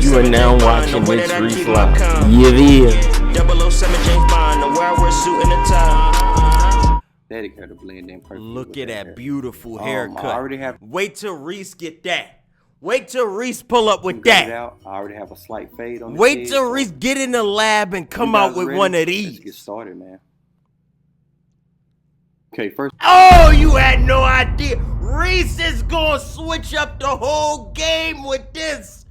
You are now watching this Rease Live. Yeah. 007 James Bond, the where we're suit in the tie. Dedicated to blend in perfectly. Look at that beautiful haircut. I already have. Wait till Rease get that. Wait till Rease pull up with Cut it that. out. I already have a slight fade on. Wait till Rease get in the lab and come out with one of these. Let's get started, man. Okay, first. Oh, you had no idea. Rease is gonna switch up the whole game with this.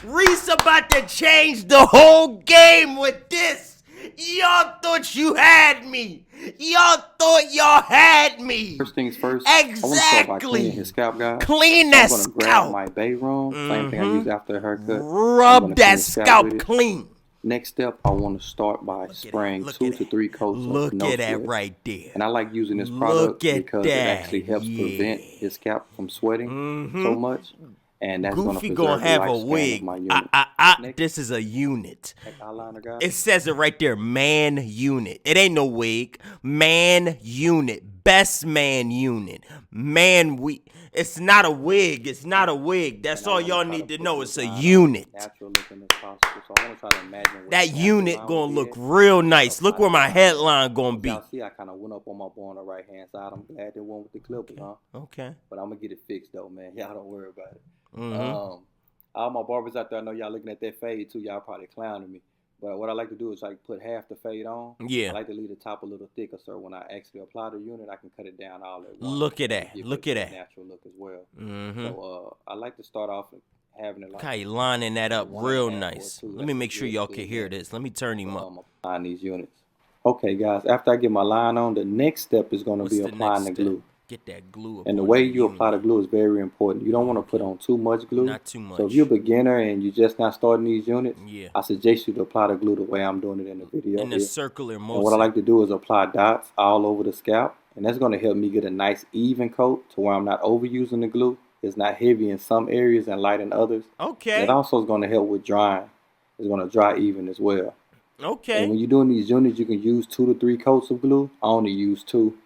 Rease about to change the whole game with this. Y'all thought you had me. Y'all thought y'all had me. First things first. Exactly. I want to start by cleaning his scalp, guys. Clean that I'm gonna scalp. grab my bay room. Same thing I use after a haircut. Rub that scalp clean. Next step, I want to start by spraying 2 to 3 coats of Look no at that sweat. right there. And I like using this product because it actually helps Yeah. prevent his scalp from sweating so much. And that's Goofy gonna have a preserve the lifespan wig. of my unit. This is a unit. Eyeliner, guys. It says it right there, man unit. It ain't no wig. Man unit. Best man unit. It's not a wig. It's not a wig. That's all y'all need to know. It's a unit. Natural looking as possible. So I want to try to imagine what That the unit natural gonna line look would be. real nice. Look where my headline gonna be. Y'all see, I kind of went up on my boy on the right hand side. I'm glad they went with the clippers, huh? Okay. But I'm gonna get it fixed though, man. Y'all don't worry about it. Mm-hmm. All my barbers out there, I know y'all looking at that fade too. Y'all probably clowning me. But what I like to do is like put half the fade on. Yeah. I like to leave the top a little thicker, so when I actually apply the unit, I can cut it down all at once. Look at that. Give Look it at a that. natural look as well. Mm-hmm. So I like to start off having it like. Okay, lining that up one real and a half or nice. two. Let me That's make sure real y'all good, can hear man. this. Let me turn him up. I'm applying these units. Okay, guys. After I get my line on, the next step is going to What's be the applying the next step? glue. Get that glue up. And the on way that you unit. apply the glue is very important. You don't want to put on too much glue. Not too much. So if you're a beginner and you're just not starting these units, Yeah. I suggest you to apply the glue the way I'm doing it in the video. In the here. circular motion. And what I like to do is apply dots all over the scalp. And that's going to help me get a nice even coat to where I'm not overusing the glue. It's not heavy in some areas and light in others. Okay. It also is going to help with drying. It's going to dry even as well. Okay. And when you're doing these units, you can use 2 to 3 coats of glue. I only use 2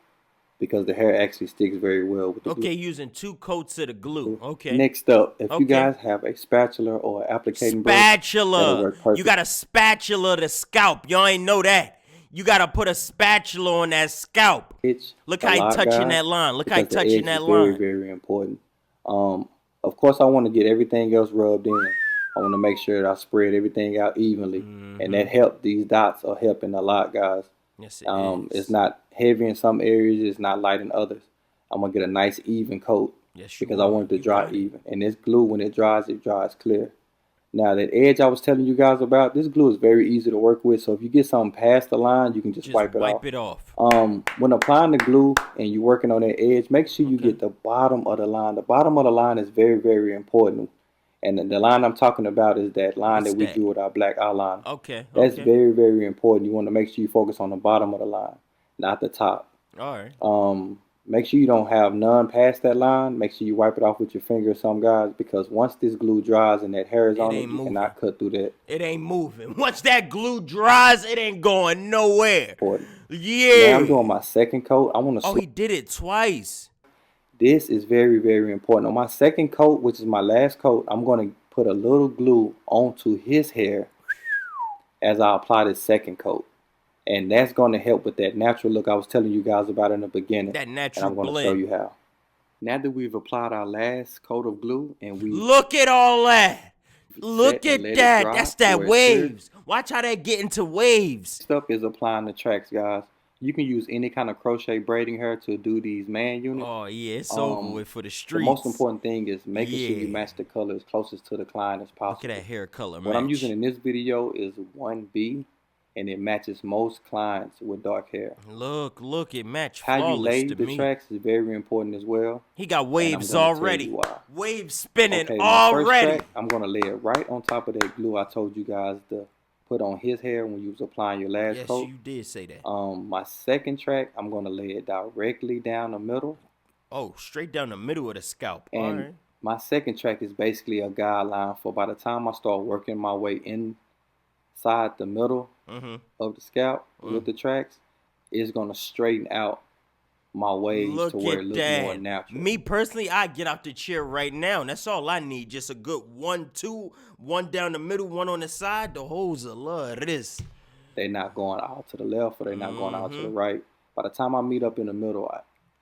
because the hair actually sticks very well with the glue. Okay, using 2 coats of the glue. Okay. Next up, if Okay. you guys have a spatula or applicating brush, that'll Spatula. work perfect. You got to spatula the scalp. Y'all ain't know that. You got to put a spatula on that scalp. Look how he touching that line. Look how he touching that line. Very, very important. Of course, I want to get everything else rubbed in. I want to make sure that I spread everything out evenly. And that help. These dots are helping a lot, guys. Yes, it is. It's not heavy in some areas. It's not light in others. I'm going to get a nice even coat because I want it to dry even. And this glue, when it dries clear. Now, that edge I was telling you guys about, this glue is very easy to work with. So if you get something past the line, you can just wipe it off. When applying the glue and you're working on that edge, make sure you get the bottom of the line. The bottom of the line is very, very important. And the line I'm talking about is that line that we drew with our black eyeliner. Okay. That's very, very important. You want to make sure you focus on the bottom of the line, not the top. All right. Make sure you don't have none past that line. Make sure you wipe it off with your finger or something, guys, because once this glue dries and that hair is on it, you cannot cut through that. It ain't moving. Once that glue dries, it ain't going nowhere. Important. Yeah. Now I'm doing my second coat. I want to. Oh, he did it twice. This is very, very important. On my second coat, which is my last coat, I'm going to put a little glue onto his hair as I apply this second coat. And that's going to help with that natural look I was telling you guys about in the beginning. That natural And I'm going blend. to show you how. Now that we've applied our last coat of glue and we Look at all that. Look at let it that. dry That's that where it waves. Watch how that get into waves. stuff is applying the tracks, guys. You can use any kind of crochet braiding hair to do these man units. Oh, yeah. It's over with for the The streets. most important thing is making sure you Yeah. match the color as closest to the client as possible. Look at that hair color What I'm match. using in this video is 1B, and it matches most clients with dark hair. Look, it matched How you flawless lay to the me. tracks is very important as well. He got I'm waves gonna tell already. you why. Waves spinning Okay, my first already. track, I'm gonna lay it right on top of that glue I told you guys to put on his hair when you was applying your last Yes, coat. you did say that. My second track, I'm gonna lay it directly down the middle. Oh, straight down the middle of the scalp. And All right. my second track is basically a guideline for by the time I start working my way inside the middle of the scalp with the tracks, it's gonna straighten out my waves Look to where at it looks that. more natural. Me personally, I get out the chair right now, and that's all I need. Just a good 1, 2, one down the middle, one on the side. The hoes are love this. They're not going out to the left, or they're not going out to the right. By the time I meet up in the middle,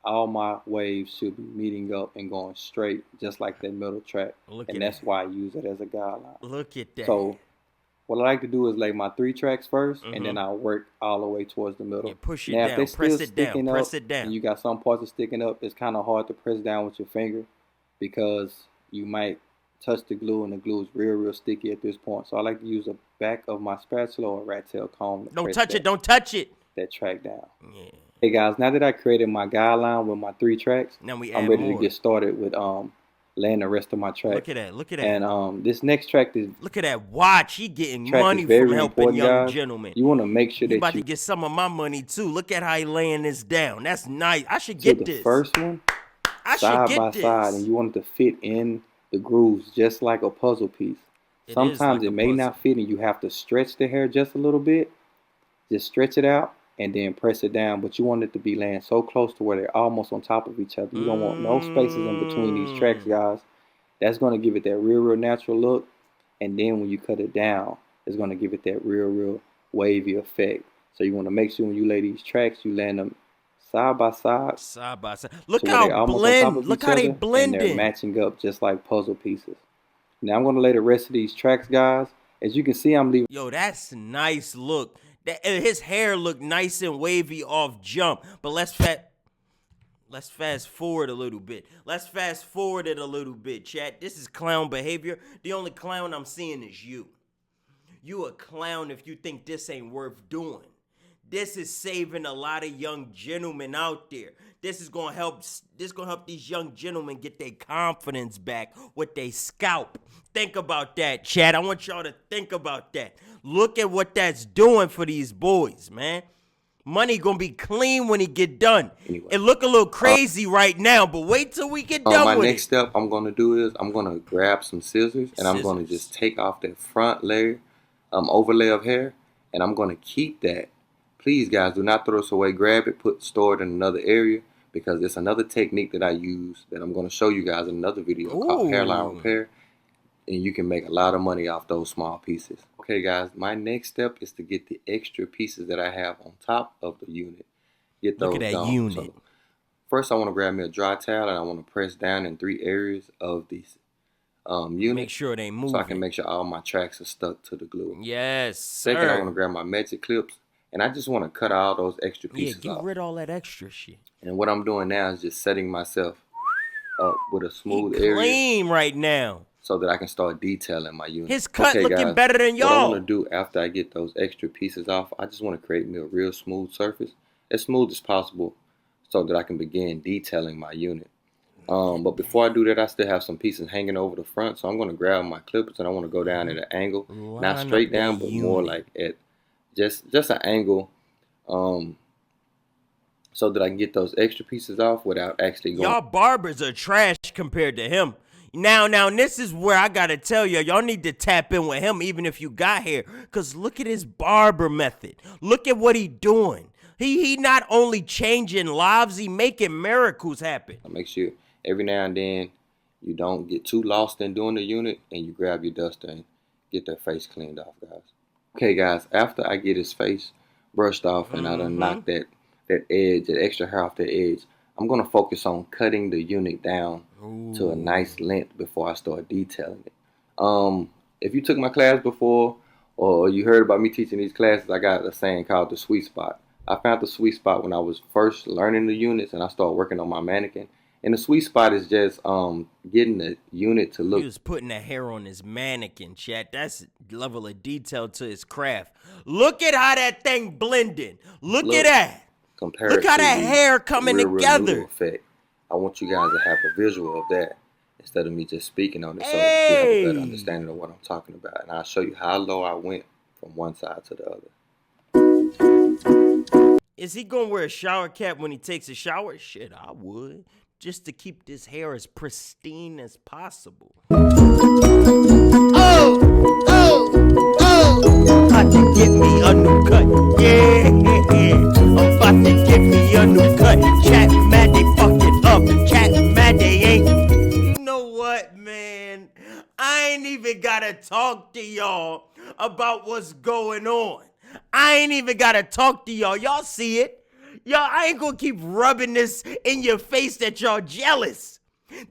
all my waves should be meeting up and going straight, just like that middle track. And that's why I use it as a guideline. Look at that. So what I like to do is lay my 3 tracks first, and then I'll work all the way towards the middle. Yeah, push it now, down, if they're press still it down, sticking press up, it down. and you got some parts that sticking up, it's kind of hard to press down with your finger because you might touch the glue, and the glue is real sticky at this point. So I like to use the back of my spatula or rat tail comb. Don't touch it. Don't touch it. That track down. Yeah. Hey guys, now that I created my guideline with my 3 tracks, Now I'm ready to get started with laying the rest of my track. Look at that. Look at that. And this next track is look at that watch. He getting money from helping young gentlemen. You want to make sure that about to get some of my money too. Look at how he laying this down. That's nice. I should get this. The first one, I side should by get side, this. and you want it to fit in the grooves just like a puzzle piece. Sometimes it may not fit, and you have to stretch the hair just a little bit. Just stretch it out and then press it down. But you want it to be laying so close to where they're almost on top of each other. You don't want no spaces in between these tracks, guys. That's going to give it that real natural look. And then when you cut it down, it's going to give it that real wavy effect. So you want to make sure when you lay these tracks, you land them side by side. Side by side. Look so how blend. Look how they blend. And they're matching up just like puzzle pieces. Now I'm going to lay the rest of these tracks, guys. As you can see, I'm leaving. Yo, that's a nice look. His hair look nice and wavy off jump. But let's fast forward a little bit. Let's fast forward it a little bit, chat. This is clown behavior. The only clown I'm seeing is you. You a clown if you think this ain't worth doing. This is saving a lot of young gentlemen out there. This is gonna help these young gentlemen get their confidence back with their scalp. Think about that, chat. I want y'all to think about that. Look at what that's doing for these boys, man. Money gonna be clean when he get done. Anyway, it look a little crazy right now, but wait till we get done with it. My next step I'm gonna do is I'm gonna grab some scissors and I'm gonna just take off that front layer, overlay of hair, and I'm gonna keep that. Please, guys, do not throw this away. Grab it, store it in another area, because it's another technique that I use that I'm going to show you guys in another video called hairline repair, and you can make a lot of money off those small pieces. Okay, guys, my next step is to get the extra pieces that I have on top of the unit. Get those Look at that gone. unit. So first, I want to grab me a dry towel, and I want to press down in 3 areas of these unit. Make sure it ain't moving. So I can make sure all my tracks are stuck to the glue. Yes, Second, I want to grab my magic clips. And I just want to cut all those extra pieces off. Yeah, get rid of all that extra shit. And what I'm doing now is just setting myself up with a smooth area. Clean right now. So that I can start detailing my unit. His cut looking better than y'all. What I want to do after I get those extra pieces off, I just want to create me a real smooth surface. As smooth as possible so that I can begin detailing my unit. But before I do that, I still have some pieces hanging over the front. So I'm going to grab my clippers and I want to go down at an angle. Not straight down, but more like at just an angle, so that I can get those extra pieces off without actually going. Y'all barbers are trash compared to him. Now, this is where I gotta tell y'all need to tap in with him even if you got hair. Cause look at his barber method. Look at what he doing. He not only changing lives, he making miracles happen. Make sure every now and then you don't get too lost in doing the unit and you grab your duster and get that face cleaned off, guys. Okay, guys, after I get his face brushed off and I done knocked that edge, that extra hair off the edge, I'm going to focus on cutting the unit down to a nice length before I start detailing it. If you took my class before or you heard about me teaching these classes, I got a saying called the sweet spot. I found the sweet spot when I was first learning the units and I started working on my mannequin. And the sweet spot is just getting the unit to look. He was putting the hair on his mannequin, chat. That's level of detail to his craft. Look at how that thing blended. Look at that. Look how that hair coming together. Effect. I want you guys to have a visual of that instead of me just speaking on it, so that you have a better understanding of what I'm talking about. And I'll show you how low I went from one side to the other. Is he gonna wear a shower cap when he takes a shower? Shit, I would. Just to keep this hair as pristine as possible. Oh! About to get me a new cut. Yeah. I'm about to get me a new cut. Chat talk to y'all about what's going on. I ain't even gotta talk to y'all. Y'all see it. Y'all, I ain't gonna keep rubbing this in your face that y'all jealous.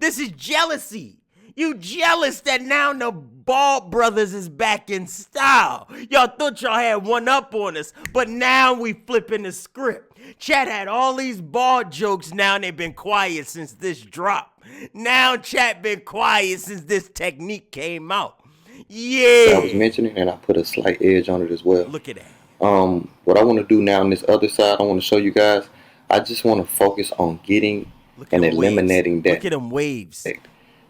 This is jealousy. You jealous that now the Ball Brothers is back in style. Y'all thought y'all had one up on us, but now we flipping the script. Chat had all these ball jokes now, and they've been quiet since this drop. Now chat been quiet since this technique came out. Yeah. I was mentioning, and I put a slight edge on it as well. Look at that. What I want to do now on this other side, I want to show you guys. I just want to focus on getting and eliminating that. Look at them waves.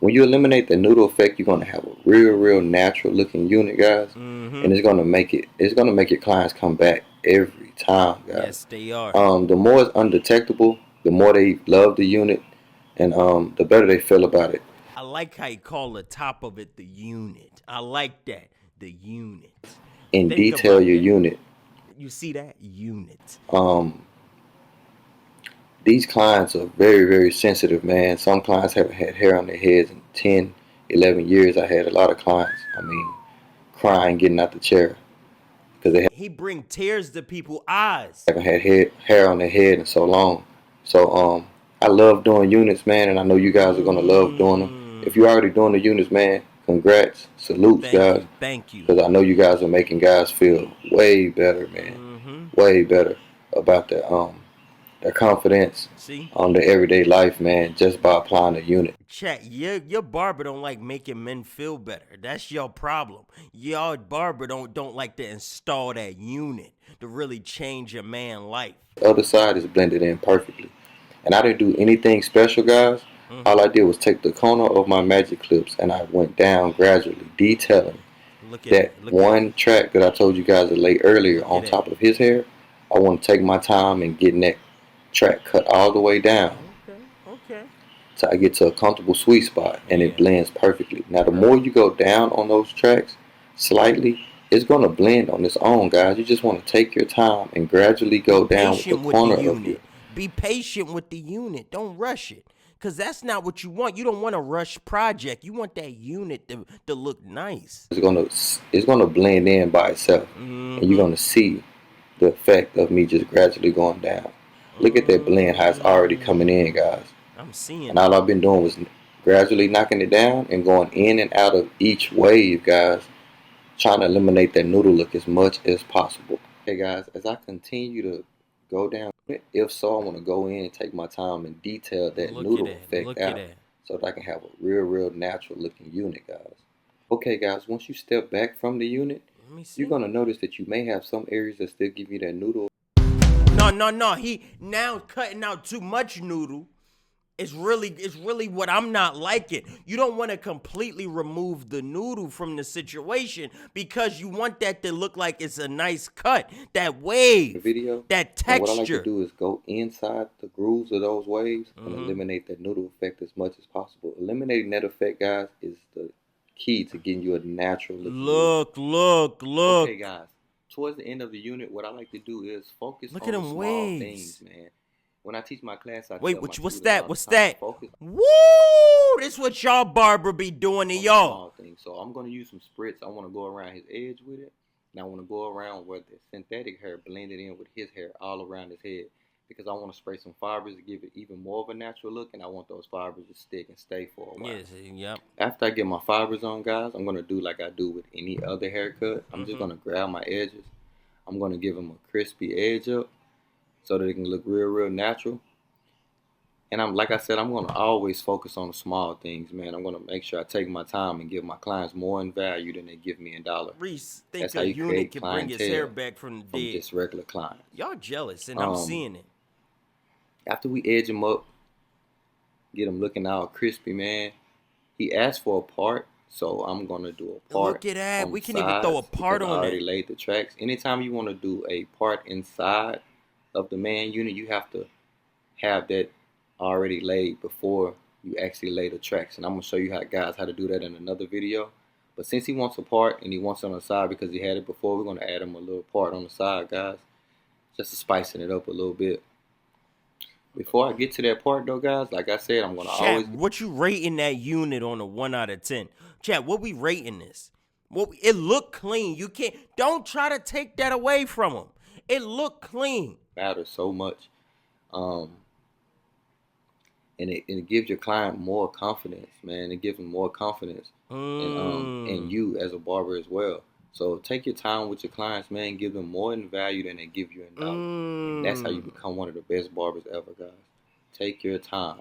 When you eliminate the noodle effect, you're gonna have a real natural looking unit, guys, and it's gonna make your clients come back every time, guys. Yes, they are. The more it's undetectable, the more they love the unit, and the better they feel about it. I like how you call the top of it the unit. I like that, the unit. And detail your unit. You see that? Unit. These clients are very sensitive, man. Some clients haven't had hair on their heads in 10, 11 years. I had a lot of clients, crying, getting out the chair. Because he bring tears to people's eyes. Haven't had hair on their head in so long. So, I love doing units, man, and I know you guys are going to love doing them. If you're already doing the units, man, congrats, salutes, guys. Thank you. Because I know you guys are making guys feel way better, man. Way better about their confidence on their everyday life, man, just by applying the unit. Chat, your barber don't like making men feel better. That's your problem. Your barber don't like to install that unit to really change a man's life. The other side is blended in perfectly. And I didn't do anything special, guys. All I did was take the corner of my magic clips and I went down gradually, detailing one track that I told you guys to lay earlier on top of his hair. I want to take my time and getting that track cut all the way down. Okay. So I get to a comfortable sweet spot and it blends perfectly. Now the more you go down on those tracks slightly, it's going to blend on its own, guys. You just want to take your time and gradually go down with the corner of it. Be patient with the unit. Don't rush it. Because that's not what you want. You don't want a rush project. You want that unit to look nice. It's gonna blend in by itself. And you're going to see the effect of me just gradually going down. Look at that blend, how it's already coming in, guys. I'm seeing. And all I've been doing was gradually knocking it down and going in and out of each wave, guys. Trying to eliminate that noodle look as much as possible. Hey, guys, as I continue to go down, if so, I want to go in and take my time and detail that noodle effect out so that I can have a real natural looking unit, guys. Okay, guys, once you step back from the unit, you're going to notice that you may have some areas that still give you that noodle. No. He now cutting out too much noodle. It's really what I'm not liking. You don't want to completely remove the noodle from the situation because you want that to look like it's a nice cut. That wave, that texture. What I like to do is go inside the grooves of those waves and eliminate that noodle effect as much as possible. Eliminating that effect, guys, is the key to getting you a natural look. Look. Okay, guys. Towards the end of the unit, what I like to do is focus on the small things, man. When I teach my class, what's that? Woo! This what y'all barber be doing to y'all. So I'm going to use some spritz. I want to go around his edge with it. And I want to go around where the synthetic hair blended in with his hair all around his head. Because I want to spray some fibers to give it even more of a natural look. And I want those fibers to stick and stay for a while. Yep. After I get my fibers on, guys, I'm going to do like I do with any other haircut. I'm just going to grab my edges. I'm going to give them a crispy edge up, so that it can look real natural. And like I said, I'm going to always focus on the small things, man. I'm going to make sure I take my time and give my clients more in value than they give me in dollar. Rease, think a unit can bring his hair back from the dead. Just regular clients. Y'all jealous, and I'm seeing it. After we edge him up, get him looking all crispy, man, he asked for a part, so I'm going to do a part. Look at that. We can even throw a part on it. I already laid the tracks. Anytime you want to do a part inside of the man unit, you have to have that already laid before you actually lay the tracks. And I'm going to show you how to do that in another video. But since he wants a part and he wants it on the side because he had it before, we're going to add him a little part on the side, guys, just to spicing it up a little bit. Before I get to that part, though, guys, like I said, I'm going to always... What you rating that unit on a 1 out of 10? Chat, what we rating this? Well, it looked clean. You can't. Don't try to take that away from them. It looked clean. Matters so much, and it gives your client more confidence, man. It gives them more confidence, in you as a barber as well. So take your time with your clients, man. Give them more in value than they give you in dollar. And that's how you become one of the best barbers ever, guys. Take your time.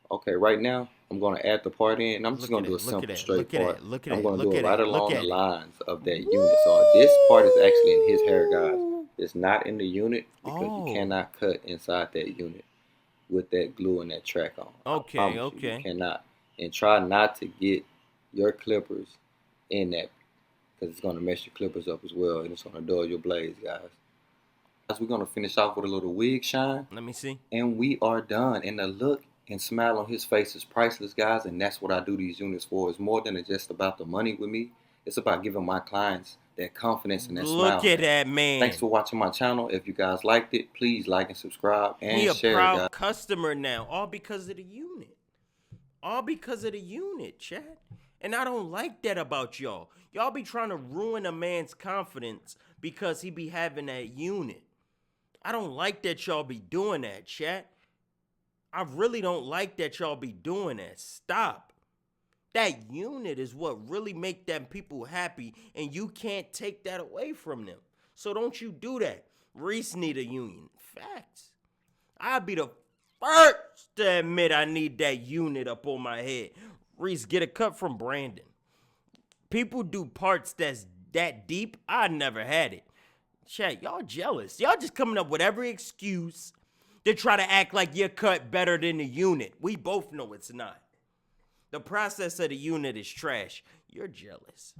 Okay, right now I'm going to add the part in, and I'm just going to do a simple straight part. I'm going to do it right along the lines of that unit. So this part is actually in his hair, guys. It's not in the unit because you cannot cut inside that unit with that glue and that track on. Okay. You cannot. And try not to get your clippers in that because it's going to mess your clippers up as well, and it's going to dull your blades, guys. We're going to finish off with a little wig shine. Let me see. And we are done. And the look and smile on his face is priceless, guys. And that's what I do these units for. It's more than just about the money with me. It's about giving my clients that confidence and that smile. Look at that, man. Thanks for watching my channel. If you guys liked it, please like and subscribe and share. We a proud guys. customer now, all because of the unit. All because of the unit, chat. And I don't like that about y'all. Y'all be trying to ruin a man's confidence because he be having that unit. I don't like that y'all be doing that, chat. I really don't like that y'all be doing that. Stop. That unit is what really make them people happy, and you can't take that away from them. So don't you do that. Rease need a union. Facts. I'll be the first to admit I need that unit up on my head. Rease, get a cut from Brandon. People do parts that's that deep. I never had it. Chat, y'all jealous. Y'all just coming up with every excuse to try to act like your cut better than the unit. We both know it's not. The process of the unit is trash. You're jealous.